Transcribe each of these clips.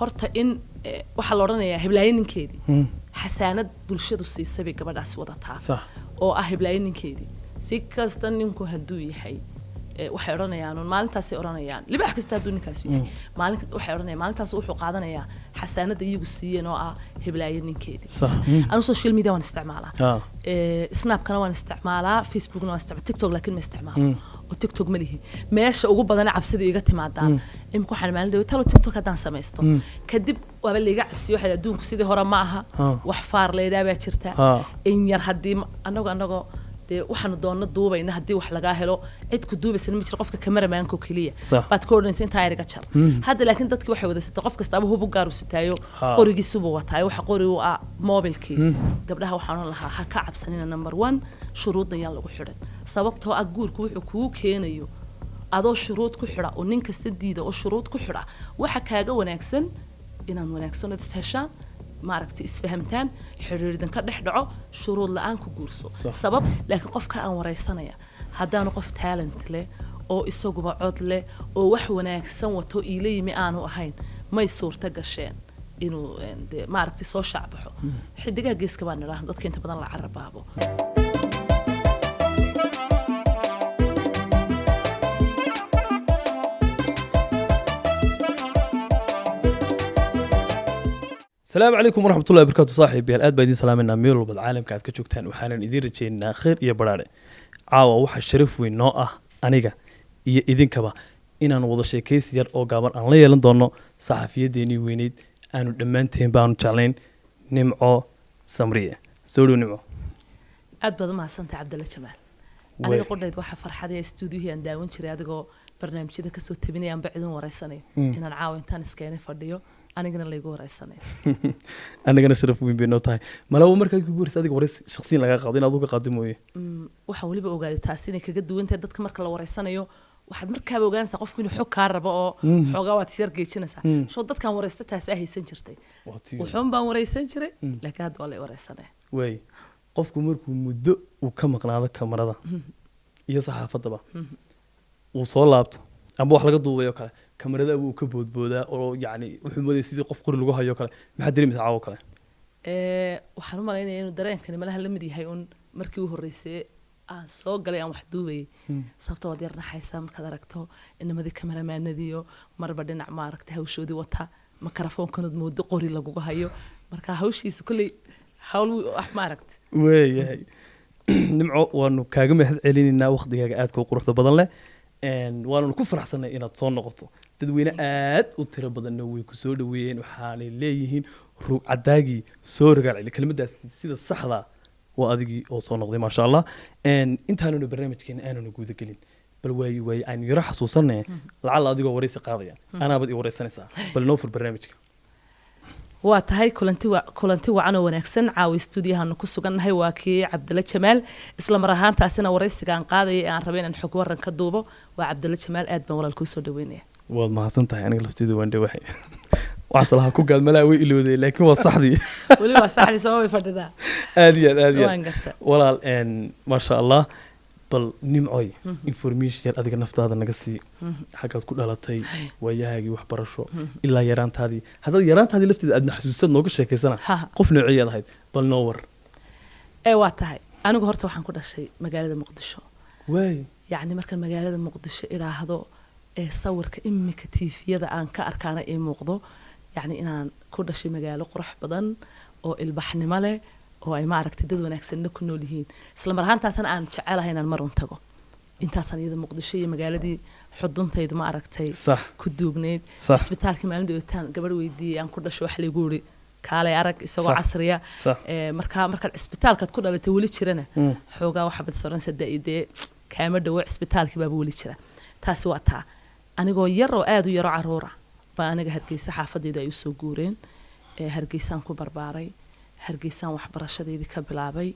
horta in waxa la oranayaa heblaayinkeedii xasaanad bulshadu siisay bay gabadhaas wadataa oo ah heblaayinkeedii si kasta ninku haduu yahay waxay oranayaan maalintaas ay oranayaan libax kasta haduu ninkaas yahay maalinta waxay oranayaan maalintaas wuxuu qaadanayaa xasaanada iyagu siiyeen oo ah heblaayinkeedii anu social media waan isticmaalaa snapkana waan isticmaalaa facebookna waan isticmaalaa tiktok laakiin ma isticmaalo oo tiktok ma lihi meesha ugu badan cabsida iga timaadaan imku waxaan maalin dhow talo tiktok hadaan samaysto kadib waaba liiga cabsiyo waxa adduunku sidii hore ma aha wax faar leeyahay baa jirta in yar hadii anago waxaanu doona duubayna hadii wax laga helo cid ku duubaysan ma jiro qofka cameraman-ka kaliya baad koordinaysa inta ay riga jar hadda laakiin dadkii waxay wada sita qof kasta hubu gaar u sitaayo qorigiisuba wataayo waxa qori u ah mobilkii gabdhaha waxaan lahaa ha ka cabsanina number 1 shuruudna yaan lagu xidhan sababtoo ah guurku wuxuu ku keenayo adoo shuruud ku xidha oo nin kasta diida oo shuruud ku xidha waxa kaaga wanaagsan inaan wanaagsan isheeshaan maaragtay isfahamtaan xiriirdan ka dhex dhaco shuruud la'aan ku guurso sabab laakiin qofka aan wareysanaya hadaan qof talent leh oo isaguba cod leh oo wax wanaagsan wato iilaymi aanu ahayn may suurta gasheen inuu maaragtay soo shacbaxo xidigaha geeska baan niraahdo dadka inta badan la carabaabo السلام عليكم ورحمة الله وبركاته صاحبي الآن بدي سلامنا ميل وبالعالم كانت كشوكتان وحنا ندير جينا خير يا براري عاوة واحد شرف وينوعه أنيجا إذن كبا إن أنا وضع شيء كيس ير أو جابر أنا ليه لندنه صحفية ديني وينيد أنا دمان تهم بانو تشالين نمعو سمرية سولو نمعو أدبض مع سنت عبد الله جمال أنا قلنا يتوحى فرحة دي استوديو هي عندنا شري هذا برنامج كذا كسو تبيني أم بعدين ورئيسني إن أنا عاون تاني سكيني فرديو anigana la igu wareysanay anigana sharaf weyn bay noo tahay malaw markaa ku guursaday adiga wareys shakhsiyan laga qaado in aad uga qaadimoy waxa waliba ogaaday taas inay kaga duwantay dadka marka la wareysanayo waxaad markaa ogaanaysaa qofku inuu xog ka rabo oo xogaa waad yar geejinaysaa soo dadkan wareysta taas ah haysan jirtay wuxuun baan wareysan jiray laakiin hadda waa la wareysanay way qofku markuu muddo uu ka maqnaado kamarada iyo saxaafadaba uu soo laabto amba wax laga duubayo kale kamarada uu ka boodboodaa oo yaani wuxuu mooday sidii qof qori lagu hayo kale maxaa dareemaysaa caawo kale waxaan u maleynayaa inuu dareenkani malaha la mid yahay markii uu horeysay aan soo galay aan wax duubay sababtoo wad yar naxaysaa markaad aragto inamadii kamaramaanadiyo marba dhinac ma aragtay hawshoodii wata mikrofoonkanood moodo qori lagu hayo marka hawshiisa kulli hawl wax ma aragtay weeyahay nimco waanu kaaga mahad celinayna waqtigaaga aad ku quruxda badan leh waanu ku faraxsanay inaad soo noqoto dadweyne aad u tiro badan way ku soo dhaweeyeen waxaanay leeyihiin ruug cadaagi soo ragaal kelmadaas sida saxda waa adigii oo soo noqday ma sha Allah intaanu barnaamijkeena aanu guuda galin bal way aan yara xasuusanay lacal adigoo wareysi qaadaya ana bad i wareysanaysaa bal noo fur barnaamijka waa tahay kulanti wacan oo wanaagsan caawi stuudiyahaanu ku sugannahay waa kii Cabdalla Jamaal isla mar ahaantaasina wareysiga aan qaadayay aan rabay inaan xog waran ka duubo waa Cabdalla Jamaal aad baan walaalku soo dhaweynaya waad mahadsantahay aniga lafteedu waan dhawahay waxaan ku galmalaa way ilowday laakiin waa saxdii wali waa saxdii soo way fadhidaa aad iyo walaal ma sha Allah bal nimcoy information adiga naftaada naga sii xaqad ku dhalatay wayahaagi wax barasho ilaa yaraantaadii hadda yaraantaadii lafteeda aad xasuusad nooga sheekaysana qof nooceeyad ahayd bal noo war waa tahay anigu horta waxaan ku dhashay magaalada Muqdisho way yaani markan magaalada Muqdisho iraahdo sawirka imika TV-yada aan ka arkaana ee muuqdo yaani inaan ku dhashay magaalo qurux badan oo ilbaxnimo leh oo ay ma aragtay dad wanaagsan ku nool yihiin isla mar ahaantaasna aan jecelahay inaan mar un tago intaasan iyada Muqdisho iyo magaaladii xuduntayda ma aragtay ku duubneed isbitaalkii maalin dhawtaan gabadh weydiiyay aan ku dhasho wax la igu yiri kaalay arag isagoo casriya marka isbitaalka ku dhalatay wali jirana xoogaa waxa bad soran sadeeyde kaama dhaw isbitaalkii baa wali jira taasi waa taa anigoo yar oo aad u yar caruura baa aniga Hargeysa xaafadeeda ay soo guureen Hargeysaan ku barbaaray Hargeysaan waxbarashadeedii ka bilaabay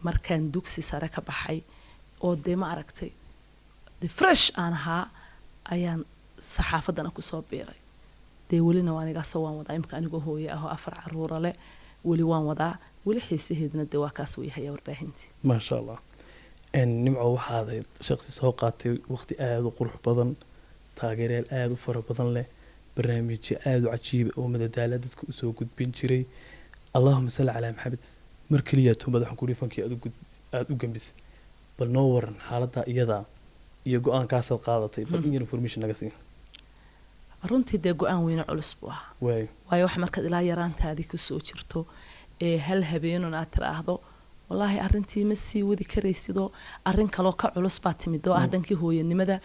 markaan dugsi sare ka baxay oo ma aragtay fresh aan ahaa ayaan saxaafadana ku soo biiray walina waan iga soo waan wadaa imka anigoo hooyo ah oo 4 caruur leh wali waan wadaa wali xiisaheedna waa kaas uu yahay warbaahintii ma sha Allah nimco waxaad shakhsi soo qaatay waqti aad u qurux badan taageerayaal aad u fara badan leh barnaamijyo aad u cajiib oo madadaala dadka u soo gudbin jiray allahumma salli calaa maxamed mar kaliya tumad waxaan ku yiri fankii aad u gambisay bal noo waran xaaladda iyada iyo go'aankaas aad qaadatay bal in information naga siin runtii dee go'aan weyn culus buu ahaa waayo wax markaad ilaa yaraantaadii ku soo jirto ee hal habeenun aad tiraahdo wallaahi arrintii ma sii wadi karaysidoo arrin kaloo ka culus baa timid oo ah dhankii hooyanimada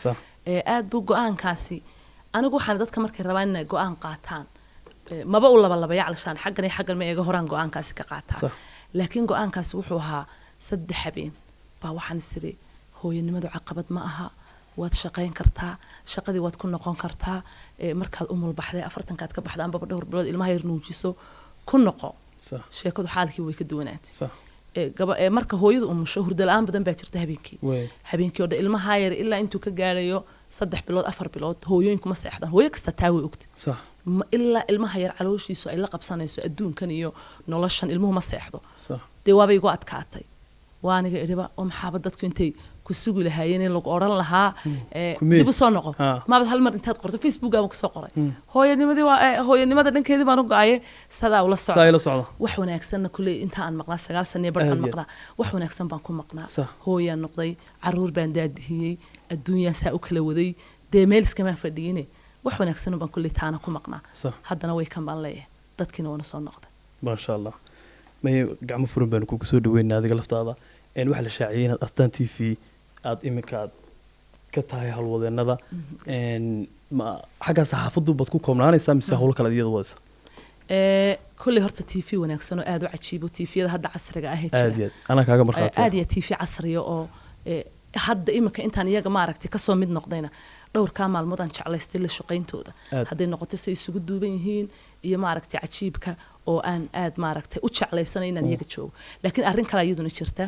aad buu go'aankaasi anigu waxaan dadka markay rabaan inay go'aan qaataan maba u laba yaclashaan xaggan iyo xaggan ma eega horaan go'aankaasi ka qaataan laakiin go'aankaasi wuxuu ahaa 3 habeen baa waxaan isiri hooyanimadu caqabad ma aha waad shaqayn kartaa shaqadii waad ku noqon kartaa markaad umul baxday 40kaad ka baxdaan baba dhowr bilood ilmaha yar nuujiso ku noqo sheekadu xaalkii way ka duwanaatay marka hooyadu umusho hurdo la'aan badan baa jirta habeenkii oo ilmaha yar ilaa intuu ka gaarayo 3 bilood 4 bilood hooyooyinku ma seexdaan hooyo kasta taa way ogtay ilaa ilmaha yar calooshiisu ay la qabsanayso adduunkan iyo noloshan ilmuhu ma seexdo dee waaba igu adkaatay waaniga iriba oo maxaaba dadku intay ku sugi lahaayeen in lagu oran lahaa dib u soo noqo maabad hal mar intaad qorto Facebook aan ku soo qoray hooyanimada dhankeedii baan u go'ayay sadaa ula socdo wax wanaagsan kulli inta aan maqnaa 9 sano baan maqnaa wax wanaagsan baan ku maqnaa hooyaan noqday caruur baan daadihiyay adduunyaa saa u kala waday dee meel iskama fadhiyeen wax wanaagsan baan kulli taana ku maqnaa haddana way kan baan leeyahay dadkina wana soo noqday ma sha Allah may gacmo furan baan ku soo dhaweynaa adiga laftaada waxa la shaaciyay inaad Astaan TV aad imika ka tahay halwadeenada ma xagga saxaafadu bad ku koobnaanaysaa mise hawl kala iyada wadaysa kulli horta TV wanaagsan oo aad u cajiibo TV-yada hadda casriga ah jira ana kaaga marxaatay aad iyo TV casriyo oo hadda imika intaan iyaga ma aragtay ka soo mid noqdayna dhowrka maalmood aan jeclaystay la shaqayntooda hadday noqoto say isugu duuban yihiin iyo ma aragtay cajiibka oo aan aad ma aragtay u jeclaysanay inaan iyaga joogo laakiin arrin kale iyaduna jirta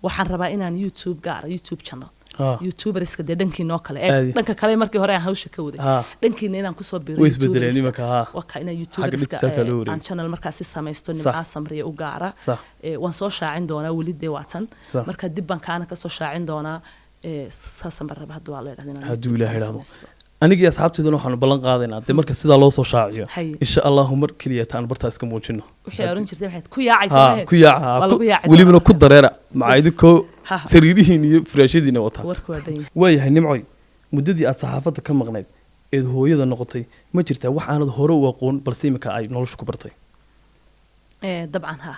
waxaan rabaa inaan YouTube channel YouTuberiska dee dhankiinoo kale dhanka kale markii hore aan hawsha ka waday dhankiina inaan kusoo biiro waka inaan YouTuberiska aan channel markaasi samaysto nimca samriya u gaara waan soo shaacin doonaa weli dee waatan marka dib baan kaana kasoo shaacin doonaa saasan baan rabaa hadda waa la yidhahdaa hadduu ilaahay yidhaahdo anigii asxaabteeduna waxaanu ballan qaadaynaa dee marka sidaa loo soo shaaciyo insha allahu mar keliya taan bartaa iska muujino wixii oran jirtay maxayd ku yaacaysaa ku yaaca welibana ku dareera macaydiko sariirihiin iyo furaashadiina wataa waayahay nimcoy muddadii aad saxaafadda ka maqnayd eed hooyada noqotay ma jirtaa wax aanad hore u aqoon balse imika ay nolosha ku bartay dabcan ha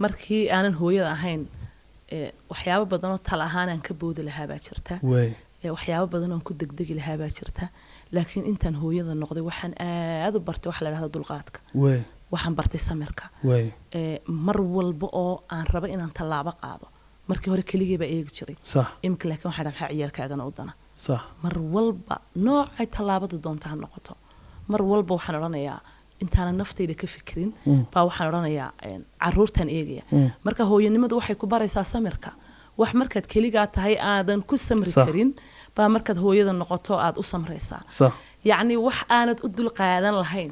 markii aanan hooyada ahayn waxyaabo badan oo tala ahaan aan ka boodi lahaa baa jirta waxyaabo badan oo ku degdegi lahaa baa jirta laakiin intaan hooyada noqday waxaan aad u bartay waxa la yiraahdo dulqaadka waxaan bartay samirka mar walba oo aan rabo inaan tallaabo qaado markii hore keligay baa eegi jiray imka laakiin waxaan rabaa ciyaalkaagana u dana mar walba noocay tallaabada doonta ha noqoto mar walba waxaan oranayaa intaan naftayda ka fikirin baa waxaan oranayaa caruurtan eegaya marka hooyanimadu waxay ku baraysaa samirka wax markaad keligaa tahay aadan ku samri karin baa markaad hooyada noqoto aad u samraysaa yacni wax aanad u dul qaadan lahayn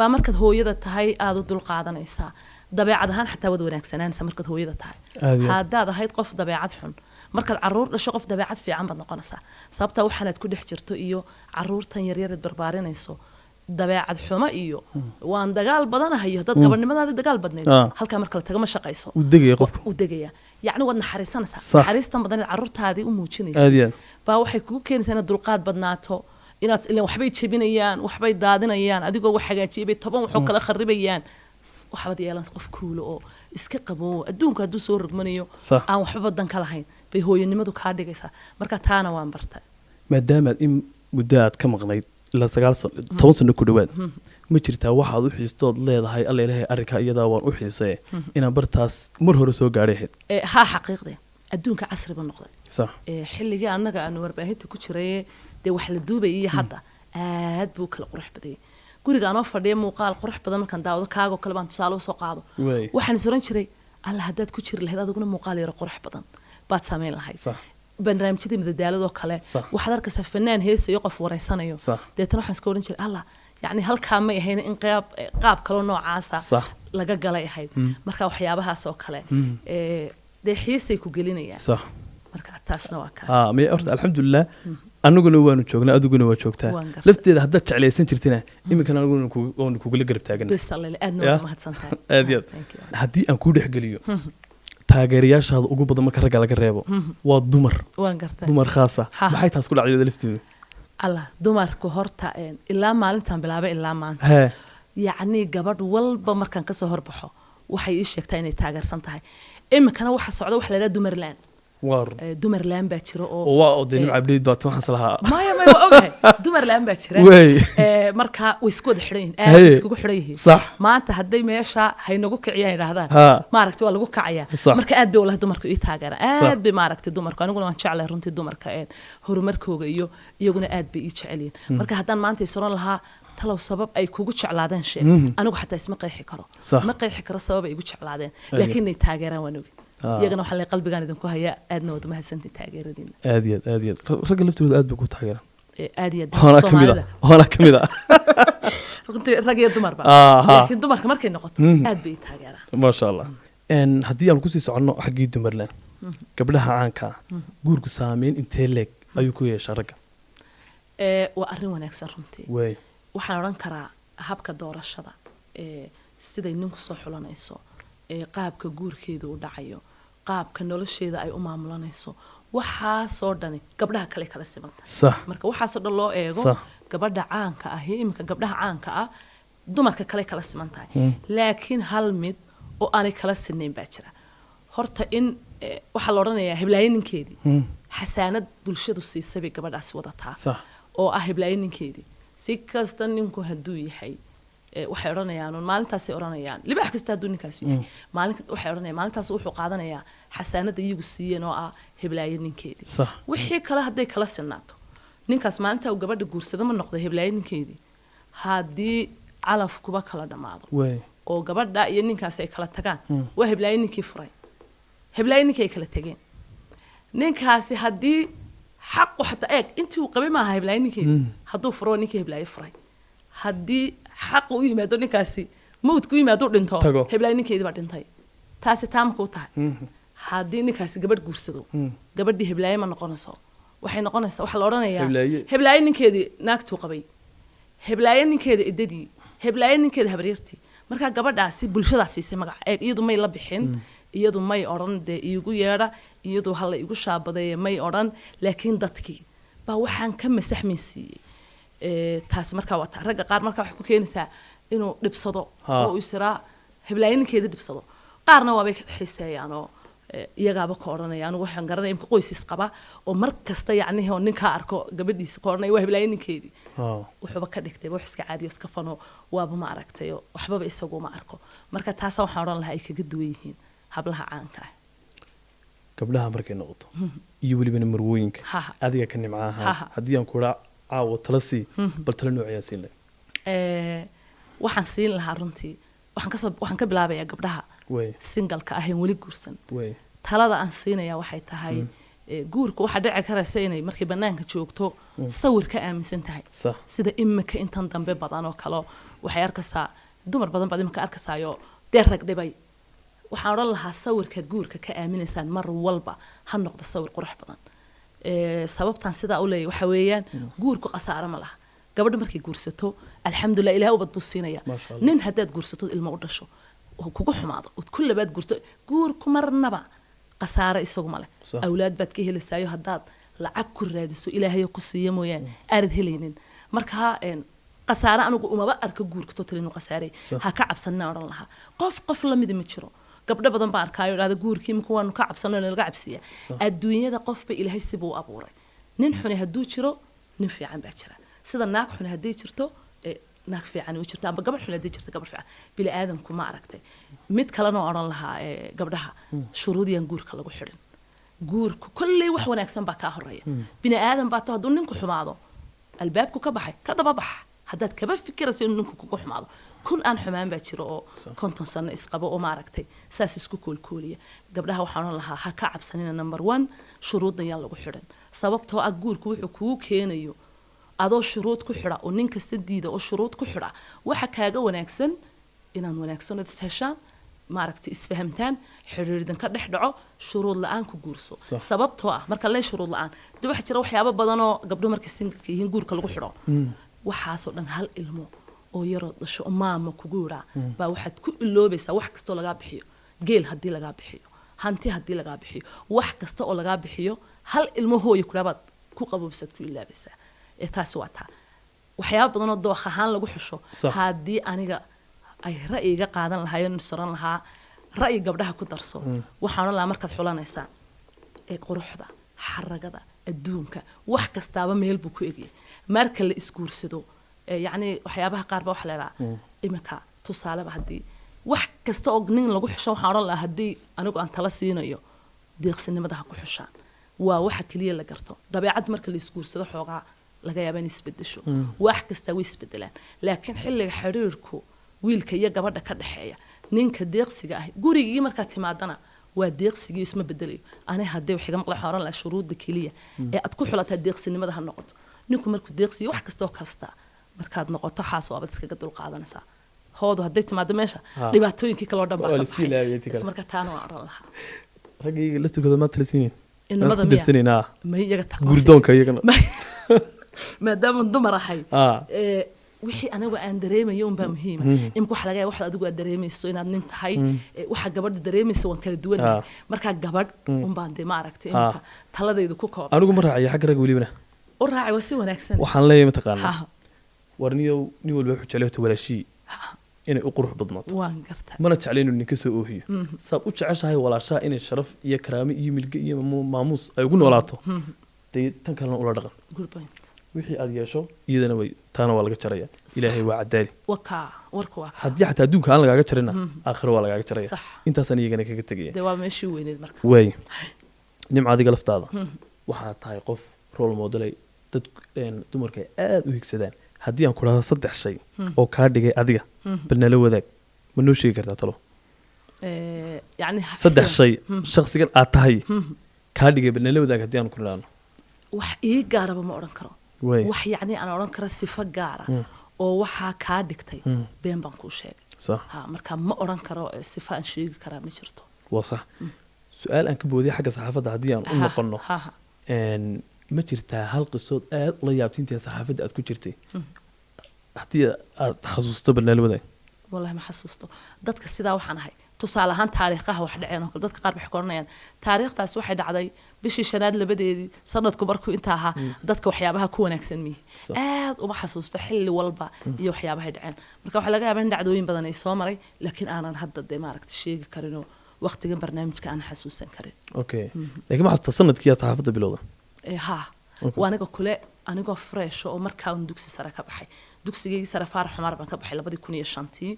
baa markaad hooyada tahay aad u dul qaadanaysaa dabeecad ahaan xataa wad wanaagsananaysaa markaad hooyada tahay haddaad ahayd qof dabeecad xun markaad caruur dhasho qof dabeecad fiican baad noqonaysaa sababtaa waxaanaad ku dhex jirto iyo caruurtan yaryareed barbaarinayso dabeecad xumo iyo waan dagaal badanahayo dad gabadhnimadaada dagaal badnayd halkaa marka la tago ma shaqayso u degaya yacni waad naxariisanaysaa naxariistan badan caruurtaadii u muujinaysa baa waxay kugu keenaysaa inaad dulqaad badnaato inaad ilaan waxbay jebinayaan waxbay daadinayaan adigoo wax hagaajiyay 10 waxoo kala kharibayaan waxaad yeelan qof kuulo oo iska qabo adduunka hadduu soo rogmanayo aan waxba badan ka lahayn bay hooyanimadu kaa dhigaysaa marka taana waan bartay maadaama in muddo aad ka maqnayd ilaa 10 sano ku dhawaad ma jirtaa waxaad u xiistood leedahay alla ilaahay arrinka iyada waan u xiisay inaan bartaas mar hore soo gaadhay ha xaqiiqdii adduunka casri ba noqday xilligii annaga aan warbaahinta ku jiray dee wax la duubay iyo hadda aad buu kala qurux baday guriga anoo fadhiya muuqaal qurux badan markaan daawado kaago kale baan tusaale u soo qaado waxaan isooran jiray alla haddaad ku jiri lahayd adiguna muuqaal yaro qurux badan baad samayn lahayd barnaamijyada madadaaladoo kale waxaad arkaysaa fanaan heesayo qof wareysanayo deetana waxaan iska odhan jiray alla yacni halkaa may ahayn in qaab kaloo noocaasa laga galay ahayd marka waxyaabahaas oo kale dee xiisay ku gelinayaan marka taasna waa kaas may horta alxamdulilah anaguna waanu joognaa adiguna waa joogtaa lafteeda haddaad jeclaysan jirtina iminkana anaguna waanu kugula garab taagana aad iyo aad haddii aan kuu dhexgeliyo taageerayaashaada ugu badan marka ragga laga reebo waa dumar khaasa maxay taas ku dhacday lafteedu allah dumarku horta ilaa maalintan bilaabay ilaa maanta yacni gabadh walba markaan kasoo horbaxo waxay ii sheegtaa inay taageersan tahay iminkana waxa socda waxa la yidhaha dumarland dumarland baa jiro oo waa de nim abdii doot waxaan salaha maya waa ogahay dumarland baa jira marka way isku wada xiran yihiin aad iskugu xiran yihiin maanta hadday meesha hay nagu kiciyaan yiraahdaan maaragtay waa lagu kacaya marka aad bay walahi dumarku ii taageeraan aad bay maaragtay dumarku aniguna waan jeclahay runtii dumarka horumarkooga iyo iyaguna aad bay ii jecel yihiin marka haddaan maanta isran lahaa talow sabab ay kugu jeclaadeen shay anigu xataa isma qeexi karo ma qeexi karo sabab ay igu jeclaadeen laakiin ay taageeraan waan ogi iyagana waxa la qalbigaan idinku haya aadna wada mahadsantii taageeradiina aad iyo ragga laftooda aad bay ku taageeraan aad iyo Soomaalida wala kamida runtii rag iyo dumarba laakiin dumarka markay noqoto aad bay taageeraan ma sha Allah haddii aan ku sii socono xaggii dumarland gabdhaha caanka guurku saameyn intee leeg ayuu ku yeeshaa ragga waa arrin wanaagsan runtii waxaan oran karaa habka doorashada siday ninku soo xulanayso qaabka guurkeedu u dhacayo qaabka nolosheeda ay u maamulanayso waxaa soo dhani gabdhaha kala simanta marka waxaa soo dhan loo eego gabadha caanka ah imika gabdhaha caanka ah dumarka kala simantahay laakiin hal mid oo aanay kala sinayn baa jira horta in waxa la oranayaa heblaayininkeedii xasaanad bulshadu siisay gabadhaas wadataa oo ah heblaayininkeedii si kasta ninku hadduu yahay waxay oranayaan maalintaasay oranayaan libax kasta hadduu ninkaas yahay waxay oranayaan maalintaas wuxuu qaadanayaa xasaanada iyagu siiyeen oo ah heblaayininkeedii wixii kale hadday kala sinaato ninkaas maalinta uu gabadha guursado ma noqdo heblaayininkeedii haddii calaf kuba kala dhamaado oo gabadha iyo ninkaas ay kala tagaan waa heblaayininkii furay heblaayininkii ay kala tageen ninkaasi haddii xaqu xataa eeg intii uu qabay maaha heblaayininkeedii hadduu furo ninkii heblaayi furay haddii xaq u yimaado ninkaasi mawdku yimaado dhinto heblaayininkeedii baa dhintay taasi taamku tahay haddii ninkaasi gabadh guursado gabadhii heblaayi ma noqonayso waxay noqonaysaa waxa la oranayaa heblaayininkeedii naagtuu qabay heblaayininkeeda idadii heblaayininkeeda habaryartii marka gabadhaasi bulshadaas siisay magac eeg iyadu may la bixin iyadu may oran dee iigu yeedha iyadu hala igu shaabadeeye may oran laakiin dadkii baa waxaan ka masaxmin siiyey taas markaa waa ragga qaar markaa waxay ku keenaysaa inuu dhibsado oo israa heblaayininkeeda dhibsado qaarna waabay xiiseeyaan oo iyagaaba ka oranaya anigu waxaan garanaya imka qoysis qaba oo mar kasta yacnihi oo ninkaa arko gabadhiisa ka oranaya waa heblaayininkeedii wuxuuba ka dhigtay wax iska caadiyo iska fano waaba ma aragtay waxbaba isagu ma arko marka taasa waxaan oran lahaa ay kaga duwan yihiin hablaha caanka ah gabdhaha markay noqoto iyo welibana marwooyinka adiga ka nimcaha haddii aan kula caawo tala sii bal tala noocayaa siin lahay waxaan siin lahaa runtii waxaan ka bilaabayaa gabdhaha singalka ahayn weli guursan talada aan siinaya waxay tahay guurku waxa dhici karaysa inay markay banaanka joogto sawir ka aaminsan tahay sida imika intan dambe badan oo kale waxay arkaysaa dumar badan baad imika arkaysaayoo dee rag dhibay waxaan oran lahaa sawirka guurka ka aaminaysaan mar walba ha noqdo sawir qurux badan sababtan sidaa u leeyahay waxa weeyaan guurku khasaaro ma laha gabadha markay guursato alxamdulilah ilaahay ubad buu siinaya nin haddaad guursato ilmo u dhasho kugu xumaado ood ku labaad guurto guurku marnaba khasaaro isagu male awlaad baad ka helaysayo haddaad lacag ku raadiso ilaahay ku siiya mooyaan aanad helaynin marka khasaaro anigu umaba arka guurka total inuu khasaaray ha ka cabsanina oran lahaa qof la mid ma jiro gabdho badan baa arkaayo dhada guurkii markuu waanu ka cabsano laga cabsiya adduunyada qofba ilaahay sibuu abuuray nin xun hadduu jiro nin fiican baa jira sida naag xun haddii jirto naag fiican u jirto amba gabadh xun haddii jirto gabadh fiican bili aadamku ma aragtay mid kalena oran lahaa gabdhaha shuruudiyan guurka lagu xirin guurku kulli wax wanaagsan baa ka horeeya bini aadam baa to hadduu ninku xumaado albaabku ka baxay ka daba bax haddaad kaba fikirayso inuu ninku kugu xumaado kun aan xumaan baa jiro oo konton sano isqabo oo maaragtay saas isku koolkooliya gabdhaha waxaan oran lahaa ha ka cabsanina number 1 shuruudna yaan lagu xirin sababtoo ah guurku wuxuu kugu keenayo adoo shuruud ku xira oo nin kasta diida oo shuruud ku xira waxa kaaga wanaagsan inaan wanaagsan is heshaan maaragtay isfahamtaan xiriirdan ka dhex dhaco shuruud la'aan ku guurso sababtoo ah marka la shuruud la'aan dib waxa jira waxyaabo badan oo gabdho markay single yihiin guurka lagu xidho waxaasoo dhan hal ilmo oo yaroo dhasho maama kugu yira baa waxaad ku iloobaysaa wax kastoo laga bixiyo geel haddii laga bixiyo hanti haddii laga bixiyo wax kasta oo laga bixiyo hal ilmo hooyo ku dhabaad ku qabobsad ku ilaabaysaa ee taasi waa taa waxyaabo badan oo dooq ahaan lagu xusho haddii aniga ay ra'yiga qaadan lahaayeen saran lahaa ra'yi gabdhaha ku darso waxaan la markaad xulanaysaa ee quruxda xaragada adduunka wax kastaaba meel buu ku egay marka la isguursado yani waxyaabaha qaar ba wax leeyahay imika tusaalaba hadii wax kasta oo nin lagu xusho waxaan oran lahaa hadii anigu aan tala siinayo deeqsinimada ha ku xushaan waa waxa kaliya la garto dabeecad marka la isguursado xoogaa laga yaabaa in isbedesho wax kasta way isbedelaan laakiin xilliga xiriirku wiilka iyo gabadha ka dhaxeeya ninka deeqsiga ah gurigii marka timaadana waa deeqsigii isma bedelayo ani hadii wax iga maqla xooran la shuruudda kaliya ee aad ku xulataa deeqsinimada ha noqoto ninku markuu deeqsiyo wax kasta markaad noqoto xaas oo aad iskaga dul qaadanaysaa hoodo hadday timaado meesha dhibaatooyinkii kale oo dhan baa ka baxay marka taana waan oran lahaa ragayga la tukado ma talasiin inamada dirsanina ma iyaga taqaan gurdoonka iyagana maadaama dumar ahay wixii anagu aan dareemayo un baa muhiim imka wax laga yaabo wax adigu aad dareemayso inaad nin tahay waxa gabadha dareemayso waan kala duwan marka gabadh un baan de ma aragtay imka taladaydu ku koob anigu ma raaciyo xag rag waliba oo raaci waa si wanaagsan waxaan leeyahay ma taqaanaa warniyo nin walba wuxuu jecel yahay walaashii inay u qurux badnaato waan gartaa mana jeclayno ninka soo oohiyo saab u jeceshahay walaashaa inay sharaf iyo karaamo iyo milge iyo maamuus ay ugu noolaato tan kalena ula dhaqan good point wixii aad yeesho iyadana way taana waa laga jaraya ilaahay waa cadaali warka haddii xataa adduunka aan lagaaga jarina aakhiro waa lagaaga jaraya intaasaan iyagana kaga tegaya dee waa meeshii weyneed marka waay nimca adiga laftaada waxaa tahay qof role modelay dad dumarka aad u higsadaan haddii aan ku dhahdo 3 shay oo kaa dhigay adiga bal nala wadaag ma noo sheegi kartaa talo yani 3 shay shakhsigan aad tahay kaa dhigay bal nala wadaag haddii aan ku dhahno wax ii gaaraba ma oran karo wax yani aan oran karo sifo gaara oo waxaa kaa dhigtay been baan kuu sheegay marka ma oran karo sifo aan sheegi karaa ma jirto waa sax su'aal aan ka boodiyay xagga saxaafadda haddii aan u noqono ma jirtaa hal qisood aad ula yaabtinta saxaafadda aad ku jirtay haddii aad xasuusto barnaamij wadaag wallahi ma xasuusto dadka sidaa waxaan ahay tusaale ahaan taariikhaha wax dhaceen oo dadka qaar waxay koranayaan taariikhdaas waxay dhacday bishii shanaad labadeedii sanadku markuu inta ahaa dadka waxyaabaha ku wanaagsan miyi aad uma xasuusto xilli walba iyo waxyaabaha dhaceen marka waxa laga yaabaa in dhacdooyin badan ay soo maray laakiin aanan hadda de maaragtay sheegi karinoo waqtigan barnaamijka aan xasuusan karin okay laakiin ma xasuusta sanadkii aad saxaafadda bilowda waaniga kule anigoo fresh oo markaa un dugsi sare ka baxay dugsigaygi sare Faarax Xumar baan ka baxay 2005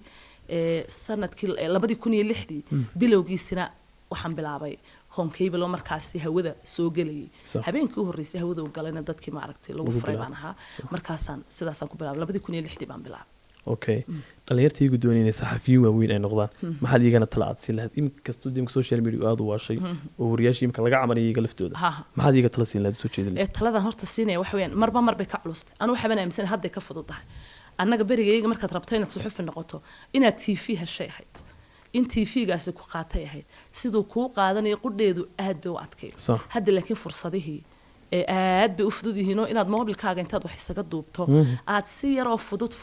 sanadkii 2006 bilowgiisina waxaan bilaabay home cable oo markaasi hawada soo galayay habeenkii u horeysay hawada u galayna dadkii ma aragtay lagu furay baan ahaa markaasaan sidaasaan ku bilaabay 2006 baan bilaabay okay dhalinyartii ugu doonayay saxafiyiin waaweyn ay noqdaan maxaad iyagana tala aad siin lahayd inkastoo dimka social media aad u waashay oo wariyaashii imka laga camariyay iyaga laftooda maxaad iyaga tala siin lahayd soo jeedin taladan horta siinaya wax weeyaan mar bay ka culustay anu waxaan aaminsan hadda ka fududahay annaga berigayga markaad rabto inaad suxuf noqoto inaad TV heshay ahayd in TV-gaasi ku qaatay ahayd sidoo kuu qaadanayo qudheedu aad bay u adkay hadda laakiin fursadihii aad bay u fudud yihiin oo inaad mobilkaaga intaad wax isaga duubto aad si yar oo fudud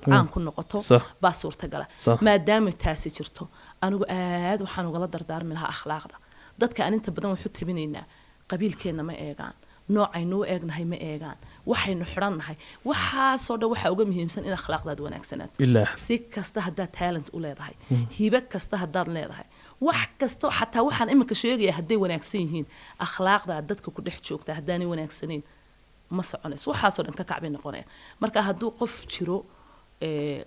caan ku noqoto baa suurtagala maadaama taasi jirto anigu aad waxaan ugala dardaarmi lahaa akhlaaqda dadka aan inta badan wuxuu tabinaynaa qabiilkeena ma eegaan noocaynu u eegnahay ma eegaan waxaynu xirannahay waxaasoo dhan waxaa uga muhiimsan in akhlaaqdaad wanaagsanaato si kasta haddaad talent u leedahay hiba kasta haddaad leedahay wax kasto xataa waxaan iminka sheegaya hadday wanaagsan yihiin akhlaaqda dadka ku dhex joogta haddaanay wanaagsanayn ma soconayso waxaasoo dhan ka kacbay noqonaya marka hadduu qof jiro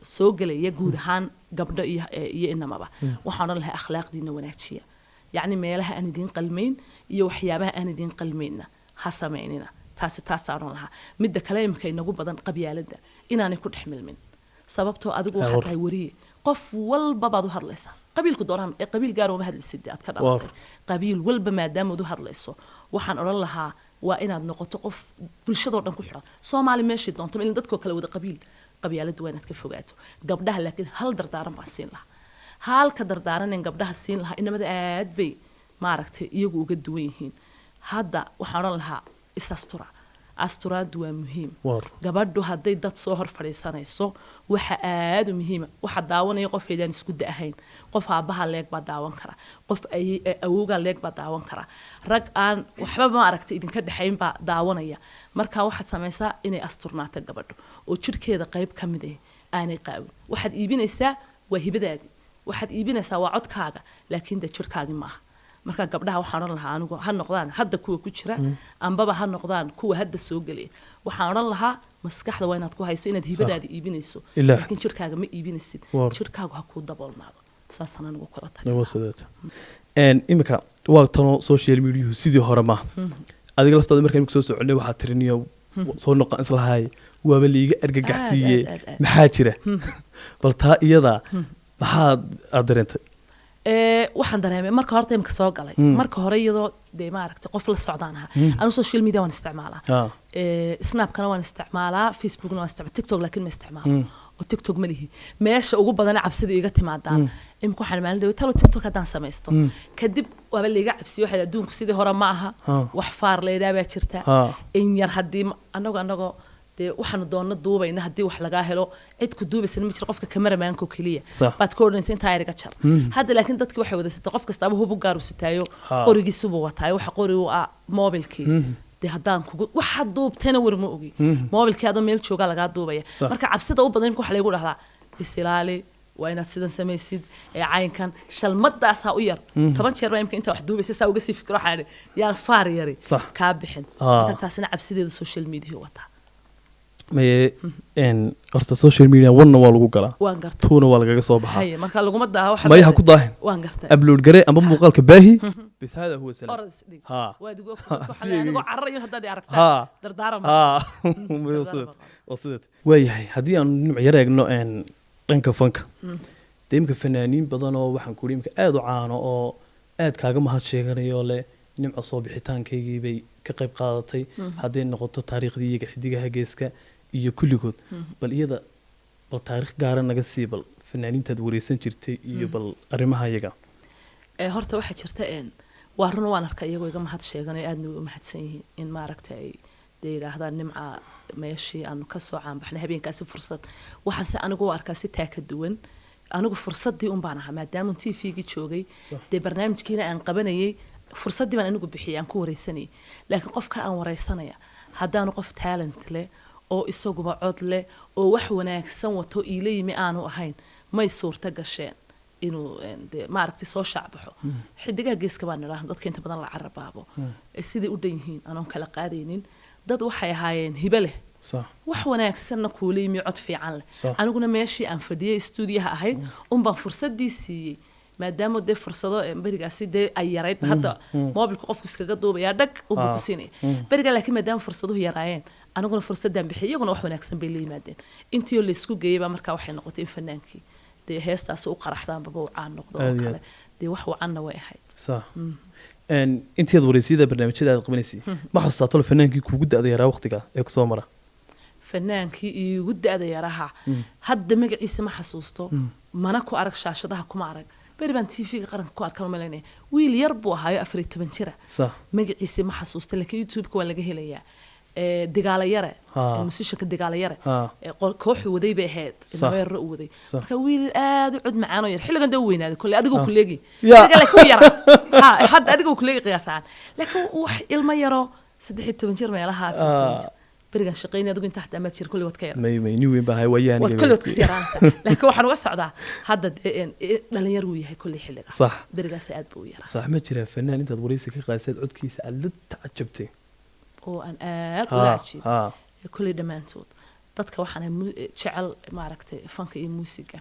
soo gelaya guud ahaan gabdho iyo inamaba waxaan odhan lahay akhlaaqdiina wanaajiya yacni meelaha aan idiin qalmayn iyo waxyaabaha aan idiin qalmaynna ha samaynina taasaan odhan lahaa midda kale imika inagu badan qabyaaladda inaanay ku dhex milmin sababtoo adigu waxaad tahay wariye qof walba baad u hadlaysaa qabiilku doonaan qabiil gaar uma hadlaysid aad ka dhalatay qabiil walba maadaama aad u hadlayso waxaan odhan lahaa waa inaad noqoto qof bulshadoo dhan ku xiran Soomaali meeshii doonto in dadkoo kale wada qabyaaladda waa inaad ka fogaato gabdhaha laakiin hal dardaaran baan siin lahaa halka dardaaraneen gabdhaha siin lahaa inamada aad bay maaragtay iyagu uga duwan yihiin hadda waxaan odhan lahaa asturaadu waa muhiim gabadhu hadday dad soo hor fadhiisanayso waxa aad u muhiima waxa daawanaya qof eedaan isku da'ahayn qof aabaha leeg baa daawan kara qof awowga leeg baa daawan kara rag aan waxba ma aragtay idinka dhaxayn baa daawanaya marka waxaad samaysaa inay asturnaato gabadhu oo jirkeeda qayb ka mid ah aanay qaawin waxaad iibinaysaa waa hibadaadii waxaad iibinaysaa waa codkaaga laakiin da jirkaagii maaha marka gabdhaha waxaan odhan lahaa anigu ha noqdaan hadda kuwa ku jira ambaba ha noqdaan kuwa hadda soo gelaya waxaan odhan lahaa maskaxda waa inaad ku hayso inaad hibadaada iibinayso laakiin jirkaaga ma iibinaysid jirkaagu ha kuu daboolnaado saasaan anigu kula tahay imika waa tano social mediahu sidii hore maaha adiga laftaada markaan imika soo soconay waxaad tiriniyo soo noqon islahay waaba liiga argagaxsiiye maxaa jira bal taa iyada maxaad dareentay waxaan dareemay marka horta imka soo galay marka hore iyadoo dee maaragtay qof la socdaan ahaa anu social media waan isticmaalaa snapkana waan isticmaalaa facebookna waan isticmaalaa tiktok laakiin ma isticmaalo oo tiktok ma lihi meesha ugu badan cabsidu iga timaadaan imka waxaan maalin dhawe talo tiktok haddaan samaysto kadib waaba liiga cabsiyo waxay adduunku sidii hore ma aha wax faar leedaa baa jirta in yar haddii anagoo dee waxaanu doonno duubayna haddii wax lagaa helo cid ku duubaysan ma jiro qofka kameramaanka oo keliya baad ka odhanaysa intaa eriga jar hadda laakiin dadkii waxay wada sita qof kastaaba hubu gaar u sitaayo qorigiisubu wataayo waxa qori u ah moobilkii dee haddaan kugu waxaad duubtayna war ma ogi moobilkii adoo meel joogaa lagaa duubaya marka cabsida u badan imka waxa laygu dhahdaa isilaali waa inaad sidan samaysid caynkan shalmadaasaa u yar 10 jeer baa imka intaa wax duubaysa saa uga sii fikiro waxaan yaan faar yari kaa bixin marka taasina cabsideeda social media wataa maye horta social media wanna waa lagu galaa waan gartay tuuna waa lagaga soo baxaa marka laguma daaha waxa mayaha ku daahin waan gartay upload gare ama muuqaalka baahi bis hada huwa salaam ha waad ugu anigu carrayo haddaad aragtaa dardaaran waayahay haddii aan dhinac yar eegno dhanka fanka deemka fanaaniin badan oo waxaan ku imka aad u caano oo aad kaaga mahad sheeganayo leh nimco soo bixitaankaygii bay ka qayb qaadatay hadday noqoto taariikhdii iyaga xidigaha geeska iyo kulligood bal iyada bal taariikh gaara naga sii bal fanaaniintaad wareysan jirtay iyo bal arrimaha iyaga horta waxaa jirta waa run waan arkaa iyagoo iga mahad sheeganayo aadna uga mahadsan yihiin in maaragtay ay dee yidhaahdaan nimca meeshii aanu ka soo caanbaxnay habeenkaasi fursad waxaanse anigu u arkaa si taa ka duwan anigu fursaddii un baan ahaa maadaama t v-gii joogay dee barnaamijkiina aan qabanayay fursaddii baan anigu bixiyay aan ku wareysanayay laakiin qofka aan wareysanaya haddaanu qof talent leh oo isaguba cod leh oo wax wanaagsan wato iila yimi aanu ahayn may suurta gasheen inuu maaragtay soo shaacbaxo xidigaha geeska baan nidhaahno dadka inta badan la carabaabo siday u dhan yihiin anoon kala qaadaynin dad waxay ahaayeen hibe leh wax wanaagsanna kuula yimi cod fiican leh aniguna meeshii aan fadhiyay stuudiyaha ahayd unbaan fursaddii siiyey maadaama dee fursado berigaasi dee ay yarayd hadda moobilka qofku iskaga duubayaa dhag unbuu ku siinaya berigaa laakiin maadaama fursaduhu yaraayeen aniguna fursaddaan bixiyay iyaguna wax wanaagsan bay la yimaadeen intii oo laysku geeyey baa markaa waxay noqotay in fanaankii dee heestaasi u qaraxdaanbaba u caan noqdo oo kale dee wax wacanna way ahayd intiyaad wareysiyada barnaamijyada aad qabanaysay ma xasuustaa tolo fanaankii kuugu da-da yaraa waqtiga ee kusoo mara fanaankii iigu da-da yaraha hadda magaciisa ma xasuusto mana ku arag shaashadaha kuma arag beri baan t v-ga qaranka ku arkan malaynaya wiil yar buu ahaayo 14 jira magaciisa ma xasuusta laakiin youtube-ka waa laga helayaa digaala yare musishanka digaala yare kooxu waday bay ahayd ilmeero u waday marka wiil aad u cud macaan oo yar xilligan dee u weynaaday kolley adigoo ku leegi laakiin yara hadda adigoo ku leegi qiyaasaan laakiin wax ilmo yaro 13 jir meelaha berigan shaqeynay adigu inta xataa ma jir kulli wad ka yar may ni weyn baa wayaan wad kulli wad ka siraansa laakiin waxaan uga socdaa hadda dhalinyar uu yahay kulli xilliga sax berigaas aad buu yara sax ma jira fanaan intaad wareysi ka qaasad codkiisa aad la tacajabtay oo aan aad u raacay kulli dhamaantood dadka waxaan jecel maaragtay fanka iyo muusiga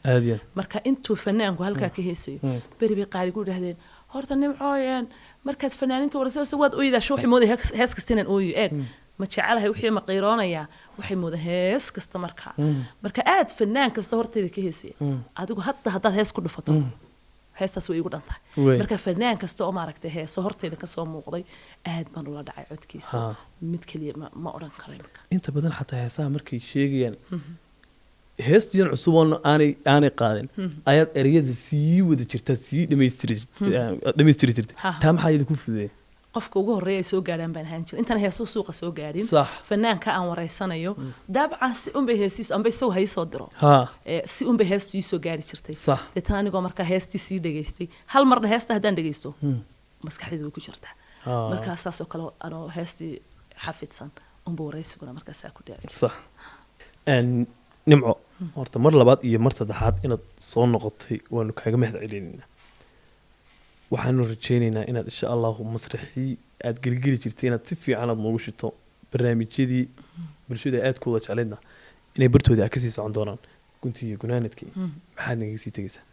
marka intuu fanaanku halka ka heesayo beri bay qaali ku dhahdeen horta nimcooyeen markaad fanaaninta wareyso waad ooydaa soo waxay mooday hees kastinaan ooyo eeg ma jecelahay wixii ma qiiroonaya waxay moodaa hees kasta marka aad fanaan kasta horteeda ka heesaya adigu haddaad hees ku dhufato heestaas way igu dhantahay marka fanaan kasta oo maaragtay heeso horteeda kasoo muuqday aad baan ula dhacay codkiisa mid keliya ma odhan karo inta badan xataa heesaha markay sheegayaan heestiyan cusub oo aanay qaadin ayaad ereyada sii wada jirtaa sii dhamaystiri jirtay taa maxaa idinku fududeen qofka ugu horeeya ay soo gaadhaan baan ahaan jiray intaan heeso suuqa soo gaadhin fanaanka aan wareysanayo dabcan si unbay heesiisu amba isagu hay soo diro si unbay heestu ii soo gaari jirtay deetana anigoo markaa heestii sii dhegaystay hal marna heesta haddaan dhegaysto maskaxdayda way ku jirtaa markaa saas oo kale anoo heestii xafidsan unba wareysiguna markaasaa ku dhaari nimco horta mar labaad iyo mar saddexaad inaad soo noqotay waanu kaaga mahad celinaynaa waxaanu rajaynaynaa inaad insha allahu masraxii aad gelgeli jirtay inaad si fiican aad noogu shito barnaamijyadii bulshada aad ku wada jeclaydna inay bartooda aad kasii socon doonaan guntii iyo gunaanadkii maxaad nagaga sii tegaysaa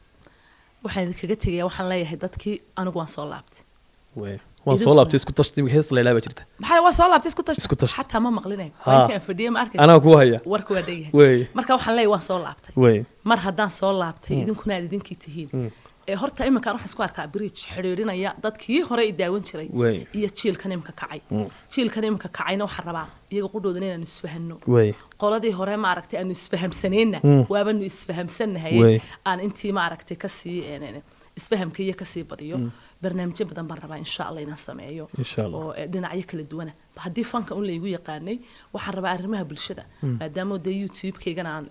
waxaan idinkaga tegayaa waxaan leeyahay dadkii anigu waan soo laabtay waan soo laabtay isku tash hees la ilaaba jirta maxay waa soo laabtay isku tash xataa ma maqlinay intaan fadhiyo ma arkay anaa ku haya warku waa dheeyahay marka waxaan leeyahay waan soo laabtay mar haddaan soo laabtay idinkuna aad idinkii tihiin horta iminkaan waxaan isku arkaa bridge xiriirinaya dadkii hore ay daawan jiray iyo jiilkan iminka kacay jiilkan iminka kacayna waxaan rabaa iyaga qudhoodan inaanu isfahanno qoladii hore ma aragtay aanu isfahamsanayna waabanu isfahamsannahay aan intii ma aragtay kasii isfahamka iyo kasii badiyo barnaamijyo badan baan rabaa insha allah inaan sameeyo oo dhinacyo kala duwana haddii fanka un laygu yaqaanay waxaan rabaa arrimaha bulshada maadaama dee youtube-kaygana aan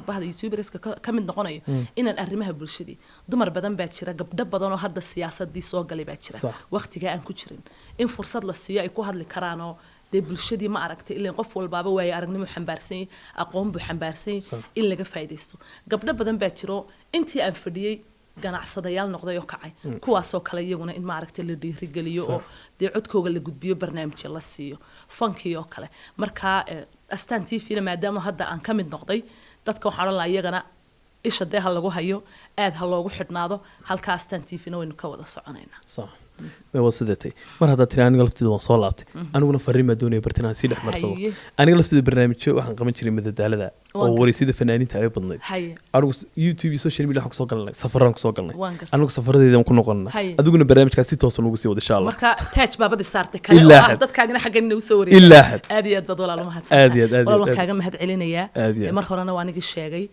bahda youtuberska ka mid noqonayo inaan arrimaha bulshadii dumar badan baa jira gabdho badan oo hadda siyaasadii soo galay baa jira waqtigaa aan ku jirin in fursad la siiyo ay ku hadli karaan oo dee bulshadii ma aragtay ilaa qof walbaaba waayo aragnimo xambaarsan yahay aqoon buu xambaarsan yahay in laga faa'iidaysto gabdho badan baa jiro intii aan fadhiyay ganacsadayaal noqday oo kacay kuwaasoo kale iyaguna in maaragtay la dhiirigeliyo oo dee codkooga la gudbiyo barnaamijyo la siiyo fankii oo kale markaa astaan tvna maadaama hadda aan ka mid noqday dadka waxaan odhan lahaa iyagana isha dee ha lagu hayo aad ha loogu xidhnaado halkaa astaan tvna waynu ka wada soconaynaa وصدتي مرة هذا ترى أنا قلت ذا صلابتي أنا قلنا فريمة دوني برتنا سيد أحمر صو أنا قلت ذا برنامج شو وحن قمت شري مدة على ذا أو وريسيد فنانين تعب بالنيل أنا يوتيوب سوشيال ميديا حق صقلنا سفران صقلنا أنا سفر ذي ممكن نقلنا أدوقنا برنامج كاسي توصل وقسي وده شاء الله مركا تاج بابا دي صارت كلا عدد كاجنا حق إنه وسوري إلا أحد أديت بدول على ما هاد أديت والله كاجنا مهد علينا يا مرة أنا وانيك الشاقي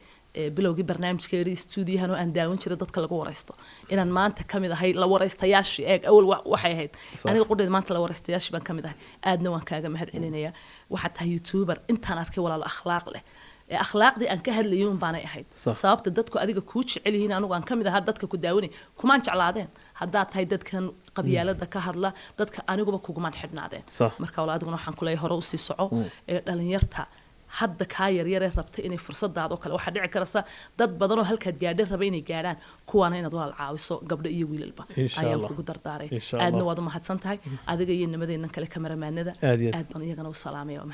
bilowgii barnaamijkeedii stuudiyahan oo aan daawan jiray dadka lagu wareysto inaan maanta kamid ahay la wareystayaashii awal waxay ahayd aniga qudheed maanta la wareystayaashii baan kamid ahay aadna waan kaaga mahad celinayaa waxaad tahay youtuber intaan arkay walaalo akhlaaq leh akhlaaqdii aan ka hadlayay un baanay ahayd sababta dadku adiga kuu jecel yihiin anigu aan kamid ahaa dadka ku daawanay kumaan jeclaadeen haddaad tahay dadkan qabyaalada ka hadla dadka aniguba kugumaan xidhnaadeen marka walaal adiguna waxaan ku leeyahay hore usii soco dhalinyarta hadda kaa yaryar ee rabtay inay fursadaado kale waxa dhici karaysa dad badan oo halkaad gaadhay raba inay gaadhaan kuwaana inaad walaal caawiso gabdho iyo wiilalba ayaan kugu dardaaray aadna waad u mahadsan tahay adiga iyo nimadeennan kale kamaramaanada aad baan iyagana u salaamaya oo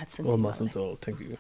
mahadsantihiin